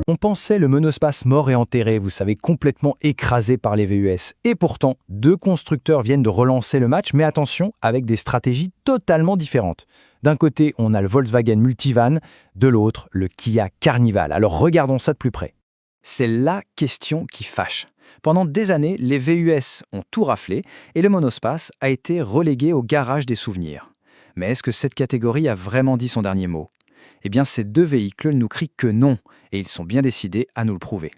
On pensait le monospace mort et enterré, vous savez, complètement écrasé par les VUS. Et pourtant, deux constructeurs viennent de relancer le match, mais attention, avec des stratégies totalement différentes. D'un côté, on a le Volkswagen Multivan, de l'autre, le Kia Carnival. Alors regardons ça de plus près. C'est la question qui fâche. Pendant des années, les VUS ont tout raflé et le monospace a été relégué au garage des souvenirs. Mais est-ce que cette catégorie a vraiment dit son dernier mot ? Eh bien, ces deux véhicules nous crient que non, et ils sont bien décidés à nous le prouver.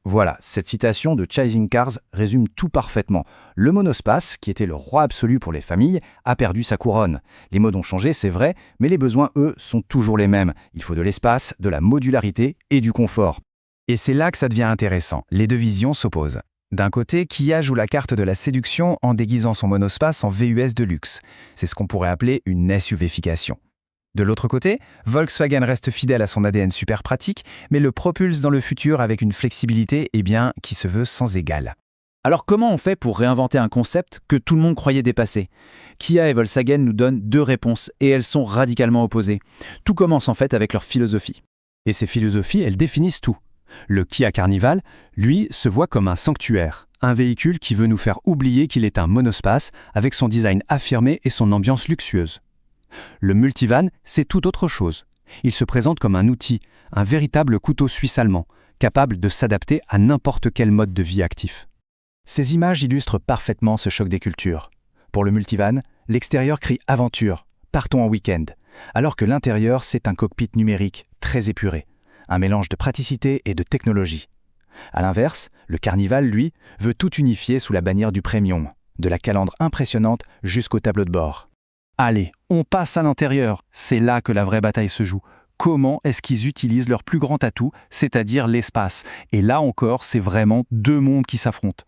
Voilà, cette citation de Chasing Cars résume tout parfaitement. Le monospace, qui était le roi absolu pour les familles, a perdu sa couronne. Les modes ont changé, c'est vrai, mais les besoins, eux, sont toujours les mêmes. Il faut de l'espace, de la modularité et du confort. Et c'est là que ça devient intéressant. Les deux visions s'opposent. D'un côté, Kia joue la carte de la séduction en déguisant son monospace en VUS de luxe. C'est ce qu'on pourrait appeler une SUVification. De l'autre côté, Volkswagen reste fidèle à son ADN super pratique, mais le propulse dans le futur avec une flexibilité qui se veut sans égale. Alors comment on fait pour réinventer un concept que tout le monde croyait dépassé ? Kia et Volkswagen nous donnent deux réponses et elles sont radicalement opposées. Tout commence en fait avec leur philosophie. Et ces philosophies, elles définissent tout. Le Kia Carnival, lui, se voit comme un sanctuaire, un véhicule qui veut nous faire oublier qu'il est un monospace avec son design affirmé et son ambiance luxueuse. Le Multivan, c'est tout autre chose. Il se présente comme un outil, un véritable couteau suisse allemand, capable de s'adapter à n'importe quel mode de vie actif. Ces images illustrent parfaitement ce choc des cultures. Pour le Multivan, l'extérieur crie aventure, partons en week-end, alors que l'intérieur, c'est un cockpit numérique très épuré, un mélange de praticité et de technologie. À l'inverse, le Carnival, lui, veut tout unifier sous la bannière du premium, de la calandre impressionnante jusqu'au tableau de bord. Allez, on passe à l'intérieur. C'est là que la vraie bataille se joue. Comment est-ce qu'ils utilisent leur plus grand atout, c'est-à-dire l'espace ? Et là encore, c'est vraiment deux mondes qui s'affrontent.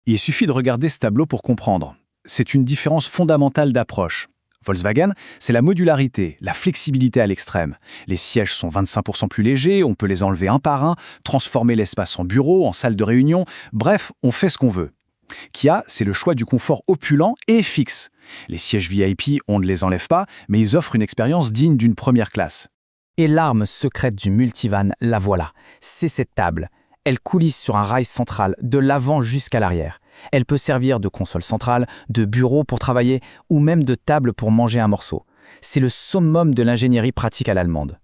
Il suffit de regarder ce tableau pour comprendre. C'est une différence fondamentale d'approche. Volkswagen, c'est la modularité, la flexibilité à l'extrême. Les sièges sont 25% plus légers, on peut les enlever un par un, transformer l'espace en bureau, en salle de réunion, bref, on fait ce qu'on veut. Kia, c'est le choix du confort opulent et fixe. Les sièges VIP, on ne les enlève pas, mais ils offrent une expérience digne d'une première classe. Et l'arme secrète du Multivan, la voilà. C'est cette table. Elle coulisse sur un rail central, de l'avant jusqu'à l'arrière. Elle peut servir de console centrale, de bureau pour travailler, ou même de table pour manger un morceau. C'est le summum de l'ingénierie pratique à l'allemande.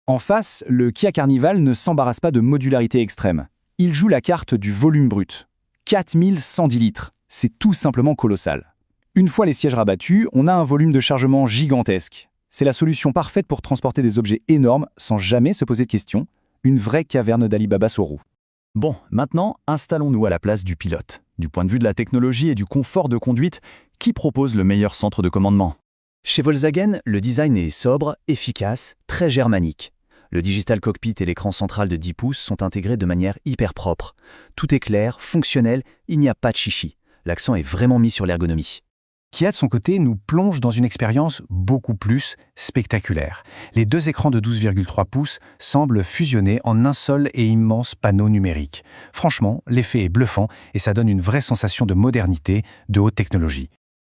En face, le Kia Carnival ne s'embarrasse pas de modularité extrême. Il joue la carte du volume brut. 4110 litres, c'est tout simplement colossal. Une fois les sièges rabattus, on a un volume de chargement gigantesque. C'est la solution parfaite pour transporter des objets énormes sans jamais se poser de questions. Une vraie caverne d'Ali Baba sur roue. Bon, maintenant, installons-nous à la place du pilote. Du point de vue de la technologie et du confort de conduite, qui propose le meilleur centre de commandement ? Chez Volkswagen, le design est sobre, efficace, très germanique. Le Digital Cockpit et l'écran central de 10 pouces sont intégrés de manière hyper propre. Tout est clair, fonctionnel, il n'y a pas de chichi. L'accent est vraiment mis sur l'ergonomie. Kia, de son côté, nous plonge dans une expérience beaucoup plus spectaculaire. Les deux écrans de 12,3 pouces semblent fusionner en un seul et immense panneau numérique. Franchement, l'effet est bluffant et ça donne une vraie sensation de modernité, de haute technologie.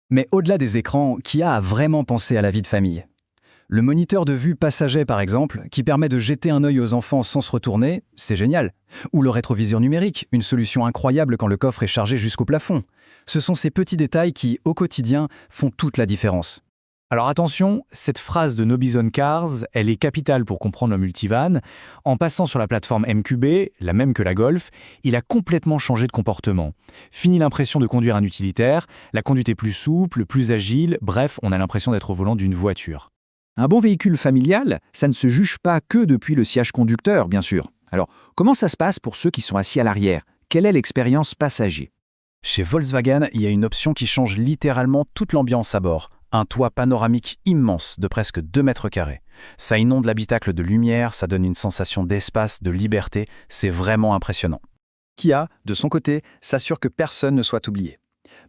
Mais au-delà des écrans, Kia a vraiment pensé à la vie de famille. Le moniteur de vue passager, par exemple, qui permet de jeter un œil aux enfants sans se retourner, c'est génial. Ou le rétroviseur numérique, une solution incroyable quand le coffre est chargé jusqu'au plafond. Ce sont ces petits détails qui, au quotidien, font toute la différence. Alors attention, cette phrase de Nobizon Cars, elle est capitale pour comprendre le Multivan. En passant sur la plateforme MQB, la même que la Golf, il a complètement changé de comportement. Fini l'impression de conduire un utilitaire, la conduite est plus souple, plus agile, bref, on a l'impression d'être au volant d'une voiture. Un bon véhicule familial, ça ne se juge pas que depuis le siège conducteur, bien sûr. Alors, comment ça se passe pour ceux qui sont assis à l'arrière ? Quelle est l'expérience passager ? Chez Volkswagen, il y a une option qui change littéralement toute l'ambiance à bord. Un toit panoramique immense de presque 2 mètres carrés. Ça inonde l'habitacle de lumière, ça donne une sensation d'espace, de liberté, c'est vraiment impressionnant. Kia, de son côté, s'assure que personne ne soit oublié.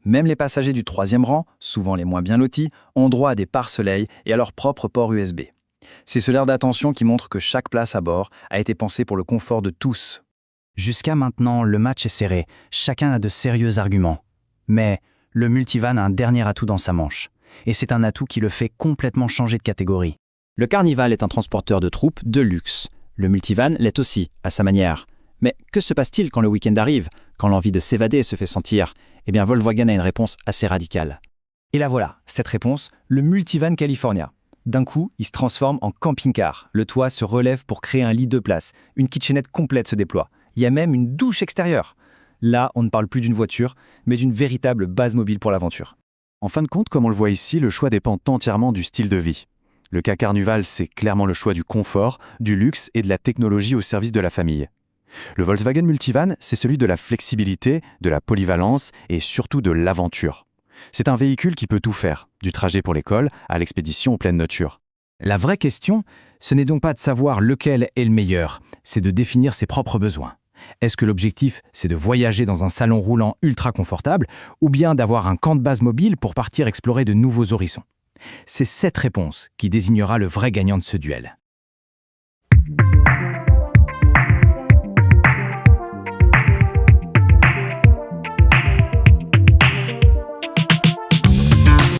Même les passagers du 3e rang, souvent les moins bien lotis, ont droit à des pare-soleils et à leur propre port USB. C'est ce l'air d'attention qui montre que chaque place à bord a été pensée pour le confort de tous. Jusqu'à maintenant, le match est serré, chacun a de sérieux arguments. Mais le Multivan a un dernier atout dans sa manche. Et c'est un atout qui le fait complètement changer de catégorie. Le Carnival est un transporteur de troupes de luxe. Le multivan l'est aussi, à sa manière. Mais que se passe-t-il quand le week-end arrive, quand l'envie de s'évader se fait sentir? Eh bien, Volkswagen a une réponse assez radicale. Et là voilà, cette réponse, le multivan California. D'un coup, il se transforme en camping-car. Le toit se relève pour créer un lit 2 places. Une kitchenette complète se déploie. Il y a même une douche extérieure. Là, on ne parle plus d'une voiture, mais d'une véritable base mobile pour l'aventure. En fin de compte, comme on le voit ici, le choix dépend entièrement du style de vie. Le cas Carnival, c'est clairement le choix du confort, du luxe et de la technologie au service de la famille. Le Volkswagen Multivan, c'est celui de la flexibilité, de la polyvalence et surtout de l'aventure. C'est un véhicule qui peut tout faire, du trajet pour l'école à l'expédition en pleine nature. La vraie question, ce n'est donc pas de savoir lequel est le meilleur, c'est de définir ses propres besoins. Est-ce que l'objectif, c'est de voyager dans un salon roulant ultra confortable ou bien d'avoir un camp de base mobile pour partir explorer de nouveaux horizons? C'est cette réponse qui désignera le vrai gagnant de ce duel.